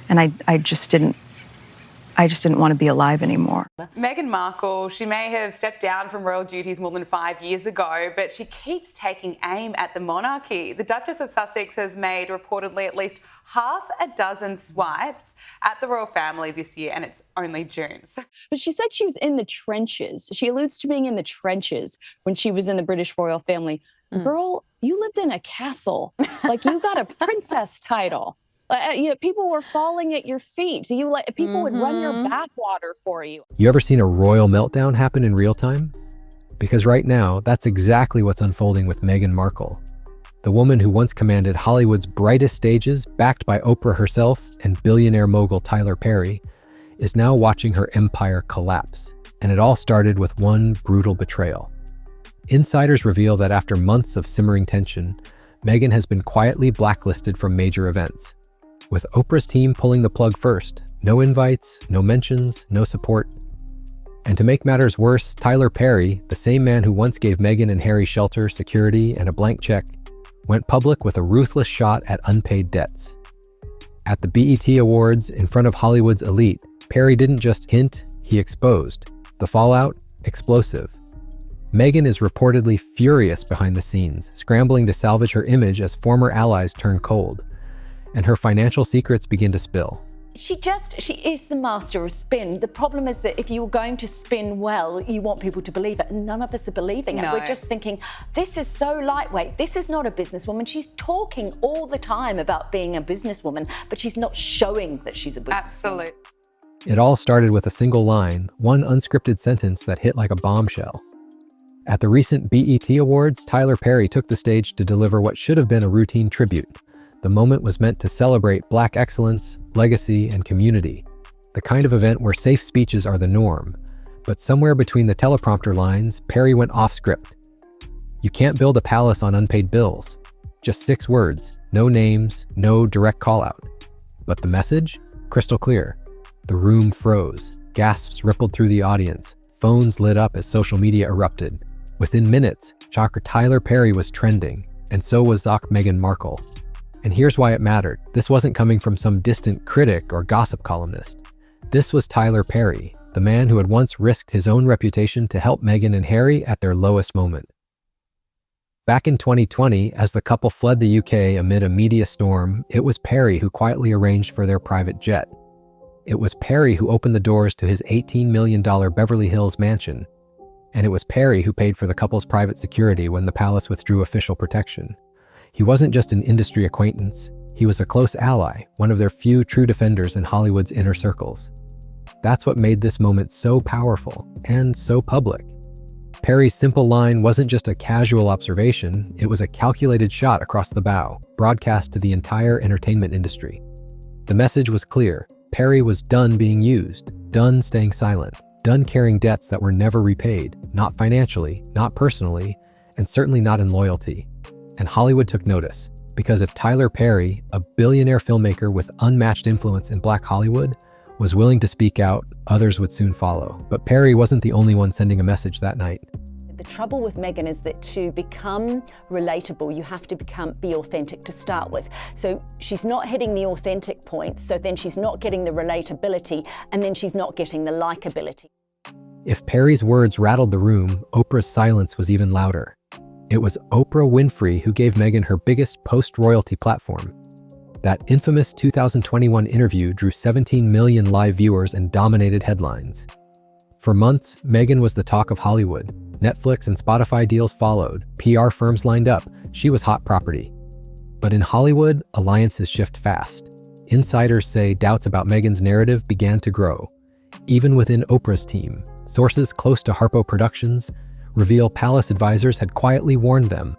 And I just didn't want to be alive anymore. Meghan Markle, she may have stepped down from royal duties more than 5 years ago, but she keeps taking aim at the monarchy. The Duchess of Sussex has made reportedly at least half a dozen swipes at the royal family this year, and it's only June. But she said she was in the trenches. She alludes to being in the trenches when she was in the British royal family. Girl, you lived in a castle. Like, you got a princess title. People were falling at your feet. People would run your bathwater for you. You ever seen a royal meltdown happen in real time? Because right now, that's exactly what's unfolding with Meghan Markle. The woman who once commanded Hollywood's brightest stages, backed by Oprah herself and billionaire mogul Tyler Perry, is now watching her empire collapse. And it all started with one brutal betrayal. Insiders reveal that after months of simmering tension, Meghan has been quietly blacklisted from major events, with Oprah's team pulling the plug first. No invites, no mentions, no support. And to make matters worse, Tyler Perry, the same man who once gave Meghan and Harry shelter, security, and a blank check, went public with a ruthless shot at unpaid debts. At the BET Awards, in front of Hollywood's elite, Perry didn't just hint, he exposed. The fallout? Explosive. Meghan is reportedly furious behind the scenes, scrambling to salvage her image as former allies turn cold, and her financial secrets begin to spill. She is the master of spin. The problem is that if you're going to spin well, you want people to believe it. And none of us are believing it. No. We're just thinking, this is so lightweight. This is not a businesswoman. She's talking all the time about being a businesswoman, but she's not showing that she's a businesswoman. Absolutely. It all started with a single line, one unscripted sentence that hit like a bombshell. At the recent BET Awards, Tyler Perry took the stage to deliver what should have been a routine tribute. The moment was meant to celebrate Black excellence, legacy, and community, the kind of event where safe speeches are the norm. But somewhere between the teleprompter lines, Perry went off script. You can't build a palace on unpaid bills. Just 6 words, no names, no direct call out. But the message? Crystal clear. The room froze. Gasps rippled through the audience. Phones lit up as social media erupted. Within minutes, Tyler Perry was trending, and so was Meghan Markle. And here's why it mattered. This wasn't coming from some distant critic or gossip columnist. This was Tyler Perry, the man who had once risked his own reputation to help Meghan and Harry at their lowest moment. Back in 2020, as the couple fled the UK amid a media storm, it was Perry who quietly arranged for their private jet. It was Perry who opened the doors to his $18 million Beverly Hills mansion. And it was Perry who paid for the couple's private security when the palace withdrew official protection. He wasn't just an industry acquaintance, he was a close ally, one of their few true defenders in Hollywood's inner circles. That's what made this moment so powerful and so public. Perry's simple line wasn't just a casual observation, it was a calculated shot across the bow, broadcast to the entire entertainment industry. The message was clear. Perry was done being used, done staying silent, done carrying debts that were never repaid, not financially, not personally, and certainly not in loyalty. And Hollywood took notice, because if Tyler Perry, a billionaire filmmaker with unmatched influence in Black Hollywood, was willing to speak out, others would soon follow. But Perry wasn't the only one sending a message that night. The trouble with Meghan is that to become relatable, you have to be authentic to start with. So she's not hitting the authentic points, so then she's not getting the relatability, and then she's not getting the likability. If Perry's words rattled the room, Oprah's silence was even louder. It was Oprah Winfrey who gave Meghan her biggest post-royalty platform. That infamous 2021 interview drew 17 million live viewers and dominated headlines. For months, Meghan was the talk of Hollywood. Netflix and Spotify deals followed. PR firms lined up. She was hot property. But in Hollywood, alliances shift fast. Insiders say doubts about Meghan's narrative began to grow. Even within Oprah's team, sources close to Harpo Productions reveal palace advisors had quietly warned them.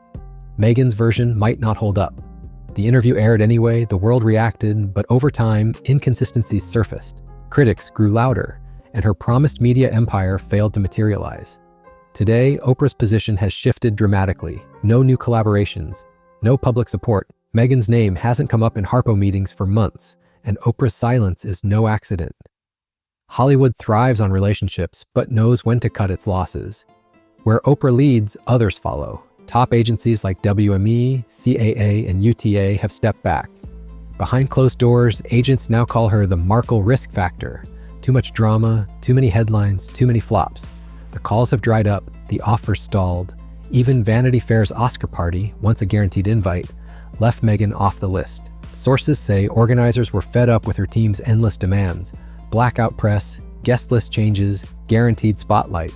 Meghan's version might not hold up. The interview aired anyway, the world reacted, but over time, inconsistencies surfaced. Critics grew louder, and her promised media empire failed to materialize. Today, Oprah's position has shifted dramatically. No new collaborations, no public support. Meghan's name hasn't come up in Harpo meetings for months, and Oprah's silence is no accident. Hollywood thrives on relationships, but knows when to cut its losses. Where Oprah leads, others follow. Top agencies like WME, CAA, and UTA have stepped back. Behind closed doors, agents now call her the Markle risk factor. Too much drama, too many headlines, too many flops. The calls have dried up, the offers stalled. Even Vanity Fair's Oscar party, once a guaranteed invite, left Meghan off the list. Sources say organizers were fed up with her team's endless demands. Blackout press, guest list changes, guaranteed spotlight.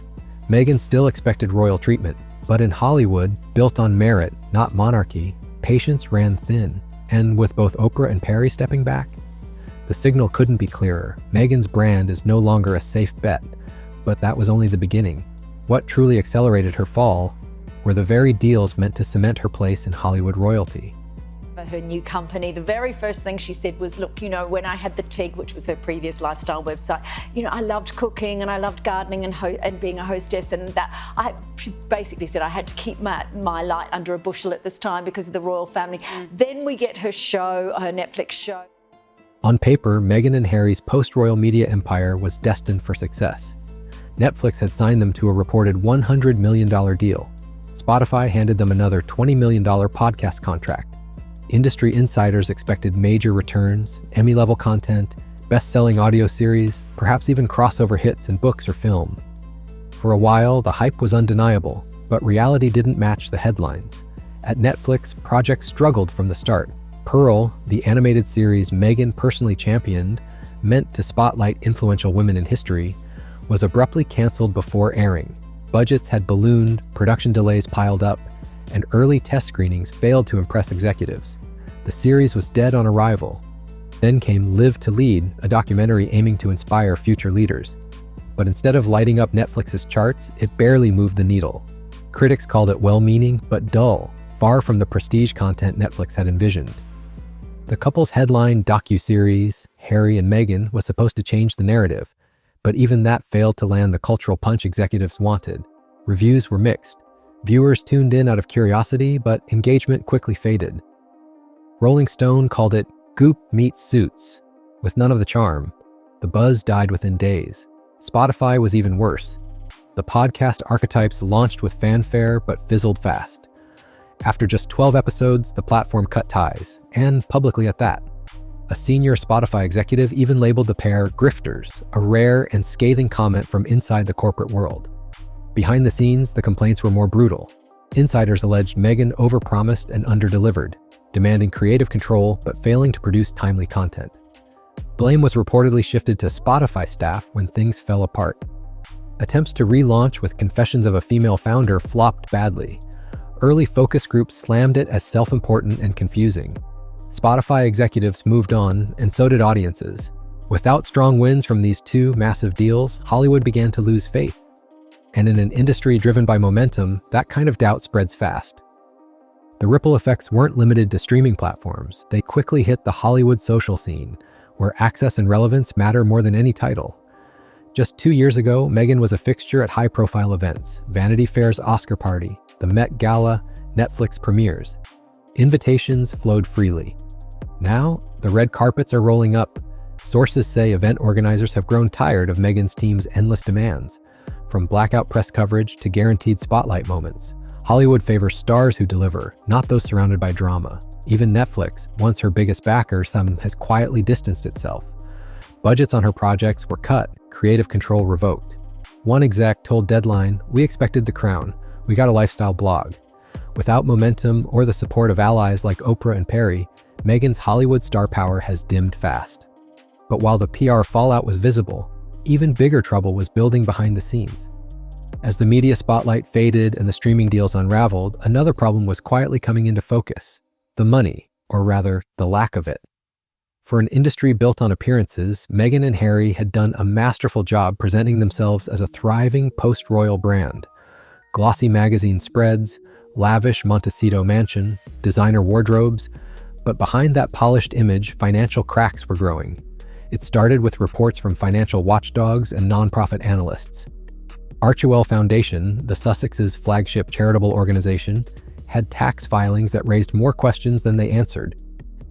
Meghan still expected royal treatment, but in Hollywood, built on merit, not monarchy, patience ran thin. And with both Oprah and Perry stepping back, the signal couldn't be clearer. Meghan's brand is no longer a safe bet, but that was only the beginning. What truly accelerated her fall were the very deals meant to cement her place in Hollywood royalty. Her new company, the very first thing she said was, look, when I had the TIG, which was her previous lifestyle website, I loved cooking and I loved gardening and being a hostess, and she basically said I had to keep my light under a bushel at this time because of the royal family. Then we get her show, her Netflix show. On paper, Meghan and Harry's post-royal media empire was destined for success. Netflix had signed them to a reported $100 million deal. Spotify handed them another $20 million podcast contract. Industry insiders expected major returns, Emmy-level content, best-selling audio series, perhaps even crossover hits in books or film. For a while, the hype was undeniable, but reality didn't match the headlines. At Netflix, projects struggled from the start. Pearl, the animated series Meghan personally championed, meant to spotlight influential women in history, was abruptly canceled before airing. Budgets had ballooned, production delays piled up, and early test screenings failed to impress executives. The series was dead on arrival. Then came Live to Lead, a documentary aiming to inspire future leaders. But instead of lighting up Netflix's charts, it barely moved the needle. Critics called it well-meaning but dull, far from the prestige content Netflix had envisioned. The couple's headline docuseries, Harry and Meghan, was supposed to change the narrative, but even that failed to land the cultural punch executives wanted. Reviews were mixed. Viewers tuned in out of curiosity, but engagement quickly faded. Rolling Stone called it Goop meets Suits, with none of the charm. The buzz died within days. Spotify was even worse. The podcast archetypes launched with fanfare but fizzled fast. After just 12 episodes, the platform cut ties, and publicly at that. A senior Spotify executive even labeled the pair grifters, a rare and scathing comment from inside the corporate world. Behind the scenes, the complaints were more brutal. Insiders alleged Meghan overpromised and underdelivered, demanding creative control but failing to produce timely content. Blame was reportedly shifted to Spotify staff when things fell apart. Attempts to relaunch with confessions of a female founder flopped badly. Early focus groups slammed it as self-important and confusing. Spotify executives moved on, and so did audiences. Without strong wins from these two massive deals, Hollywood began to lose faith. And in an industry driven by momentum, that kind of doubt spreads fast. The ripple effects weren't limited to streaming platforms. They quickly hit the Hollywood social scene, where access and relevance matter more than any title. Just 2 years ago, Meghan was a fixture at high-profile events, Vanity Fair's Oscar party, the Met Gala, Netflix premieres. Invitations flowed freely. Now, the red carpets are rolling up. Sources say event organizers have grown tired of Meghan's team's endless demands. From blackout press coverage to guaranteed spotlight moments, Hollywood favors stars who deliver, not those surrounded by drama. Even Netflix, once her biggest backer, has quietly distanced itself. Budgets on her projects were cut, creative control revoked. One exec told Deadline, "We expected the crown. We got a lifestyle blog." Without momentum or the support of allies like Oprah and Perry, Meghan's Hollywood star power has dimmed fast. But while the PR fallout was visible, even bigger trouble was building behind the scenes. As the media spotlight faded and the streaming deals unraveled, another problem was quietly coming into focus: the money, or rather, the lack of it. For an industry built on appearances, Meghan and Harry had done a masterful job presenting themselves as a thriving post-royal brand. Glossy magazine spreads, lavish Montecito mansion, designer wardrobes, but behind that polished image, financial cracks were growing. It started with reports from financial watchdogs and nonprofit analysts. Archewell Foundation, the Sussex's flagship charitable organization, had tax filings that raised more questions than they answered.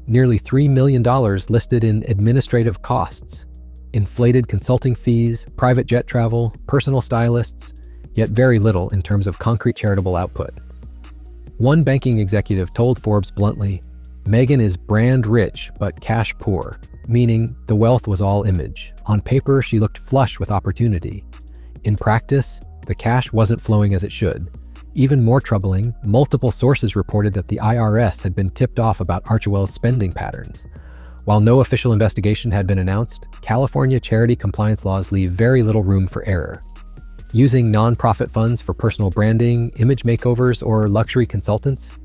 Nearly $3 million listed in administrative costs, inflated consulting fees, private jet travel, personal stylists, yet very little in terms of concrete charitable output. One banking executive told Forbes bluntly, Meghan is brand rich but cash poor, meaning the wealth was all image. On paper, she looked flush with opportunity. In practice, the cash wasn't flowing as it should. Even more troubling, multiple sources reported that the IRS had been tipped off about Archewell's spending patterns. While no official investigation had been announced, California charity compliance laws leave very little room for error. Using nonprofit funds for personal branding, image makeovers, or luxury consultants?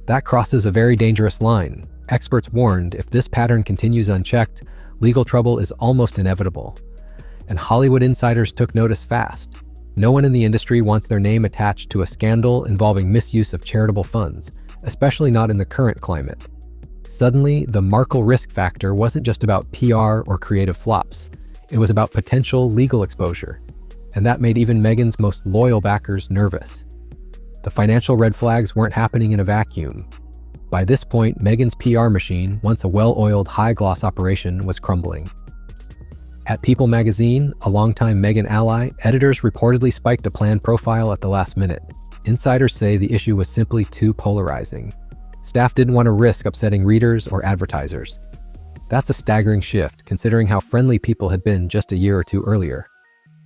That crosses a very dangerous line. Experts warned if this pattern continues unchecked, legal trouble is almost inevitable. And Hollywood insiders took notice fast. No one in the industry wants their name attached to a scandal involving misuse of charitable funds, especially not in the current climate. Suddenly, the Markle risk factor wasn't just about PR or creative flops. It was about potential legal exposure. And that made even Meghan's most loyal backers nervous. The financial red flags weren't happening in a vacuum. By this point, Meghan's PR machine, once a well-oiled, high-gloss operation, was crumbling. At People magazine, a longtime Meghan ally, editors reportedly spiked a planned profile at the last minute. Insiders say the issue was simply too polarizing. Staff didn't want to risk upsetting readers or advertisers. That's a staggering shift, considering how friendly People had been just a year or two earlier.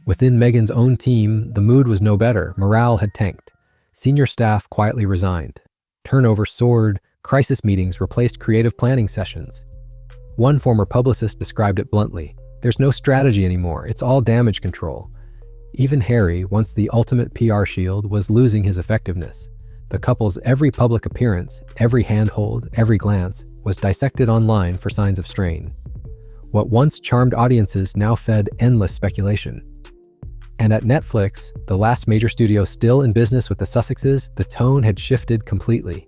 Within Meghan's own team, the mood was no better. Morale had tanked. Senior staff quietly resigned. Turnover soared. Crisis meetings replaced creative planning sessions. One former publicist described it bluntly. There's no strategy anymore. It's all damage control. Even Harry, once the ultimate PR shield, was losing his effectiveness. The couple's every public appearance, every handhold, every glance, was dissected online for signs of strain. What once charmed audiences now fed endless speculation. And at Netflix, the last major studio still in business with the Sussexes, the tone had shifted completely.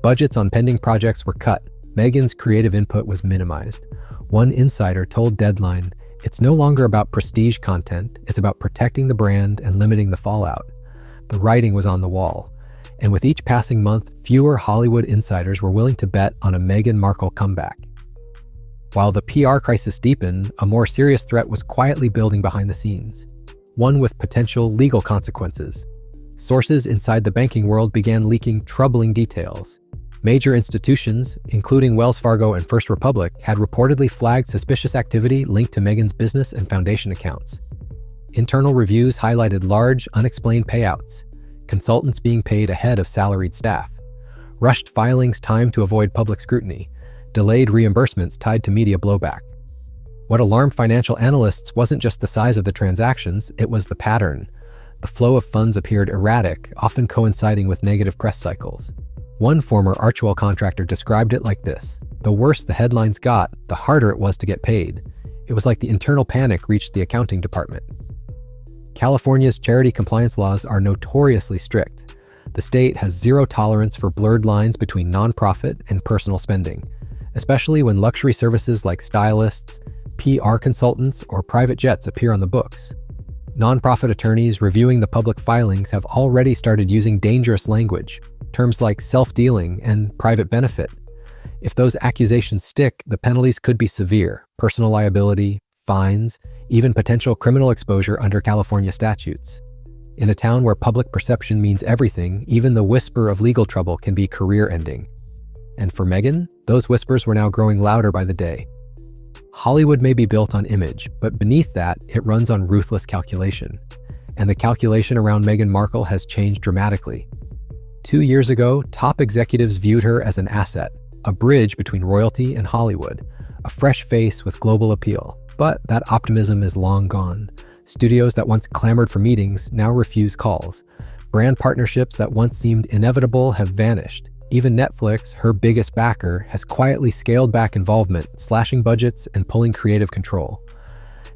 Budgets on pending projects were cut. Meghan's creative input was minimized. One insider told Deadline, "It's no longer about prestige content, it's about protecting the brand and limiting the fallout." The writing was on the wall. And with each passing month, fewer Hollywood insiders were willing to bet on a Meghan Markle comeback. While the PR crisis deepened, a more serious threat was quietly building behind the scenes. One with potential legal consequences. Sources inside the banking world began leaking troubling details. Major institutions, including Wells Fargo and First Republic, had reportedly flagged suspicious activity linked to Meghan's business and foundation accounts. Internal reviews highlighted large, unexplained payouts, consultants being paid ahead of salaried staff, rushed filings timed to avoid public scrutiny, delayed reimbursements tied to media blowback. What alarmed financial analysts wasn't just the size of the transactions, it was the pattern. The flow of funds appeared erratic, often coinciding with negative press cycles. One former Archewell contractor described it like this: "The worse the headlines got, the harder it was to get paid. It was like the internal panic reached the accounting department." California's charity compliance laws are notoriously strict. The state has zero tolerance for blurred lines between nonprofit and personal spending, especially when luxury services like stylists, PR consultants, or private jets appear on the books. Nonprofit attorneys reviewing the public filings have already started using dangerous language, terms like self-dealing and private benefit. If those accusations stick, the penalties could be severe: personal liability, fines, even potential criminal exposure under California statutes. In a town where public perception means everything, even the whisper of legal trouble can be career-ending. And for Meghan, those whispers were now growing louder by the day. Hollywood may be built on image, but beneath that, it runs on ruthless calculation. And the calculation around Meghan Markle has changed dramatically. 2 years ago, top executives viewed her as an asset, a bridge between royalty and Hollywood, a fresh face with global appeal. But that optimism is long gone. Studios that once clamored for meetings now refuse calls. Brand partnerships that once seemed inevitable have vanished. Even Netflix, her biggest backer, has quietly scaled back involvement, slashing budgets and pulling creative control.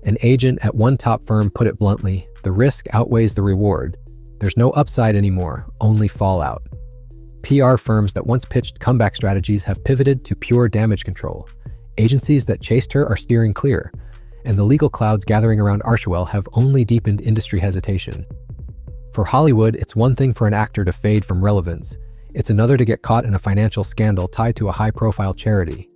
An agent at one top firm put it bluntly: "The risk outweighs the reward. There's no upside anymore, only fallout." PR firms that once pitched comeback strategies have pivoted to pure damage control. Agencies that chased her are steering clear, and the legal clouds gathering around Archewell have only deepened industry hesitation. For Hollywood, it's one thing for an actor to fade from relevance. It's another to get caught in a financial scandal tied to a high-profile charity.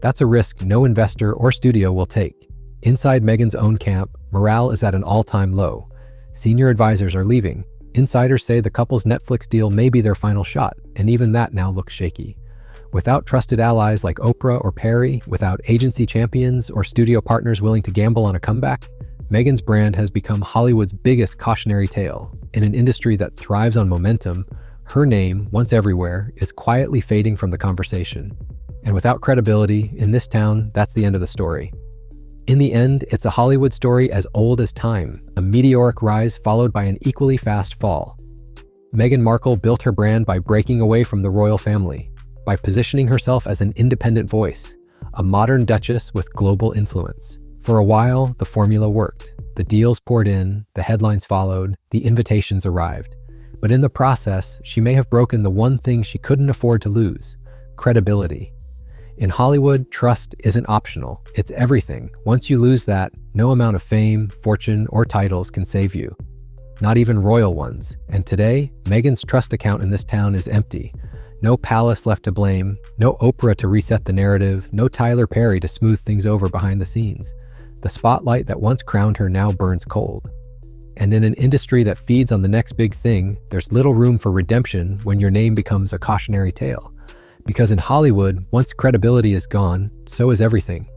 That's a risk no investor or studio will take. Inside Meghan's own camp, morale is at an all-time low. Senior advisors are leaving. Insiders say the couple's Netflix deal may be their final shot, and even that now looks shaky. Without trusted allies like Oprah or Perry, without agency champions or studio partners willing to gamble on a comeback, Meghan's brand has become Hollywood's biggest cautionary tale. In an industry that thrives on momentum, her name, once everywhere, is quietly fading from the conversation. And without credibility, in this town, that's the end of the story. In the end, it's a Hollywood story as old as time, a meteoric rise followed by an equally fast fall. Meghan Markle built her brand by breaking away from the royal family, by positioning herself as an independent voice, a modern duchess with global influence. For a while, the formula worked. The deals poured in, the headlines followed, the invitations arrived. But in the process, she may have broken the one thing she couldn't afford to lose: credibility. In Hollywood, trust isn't optional, it's everything. Once you lose that, no amount of fame, fortune, or titles can save you. Not even royal ones. And today, Meghan's trust account in this town is empty. No palace left to blame, no Oprah to reset the narrative, no Tyler Perry to smooth things over behind the scenes. The spotlight that once crowned her now burns cold. And in an industry that feeds on the next big thing, there's little room for redemption when your name becomes a cautionary tale. Because in Hollywood, once credibility is gone, so is everything.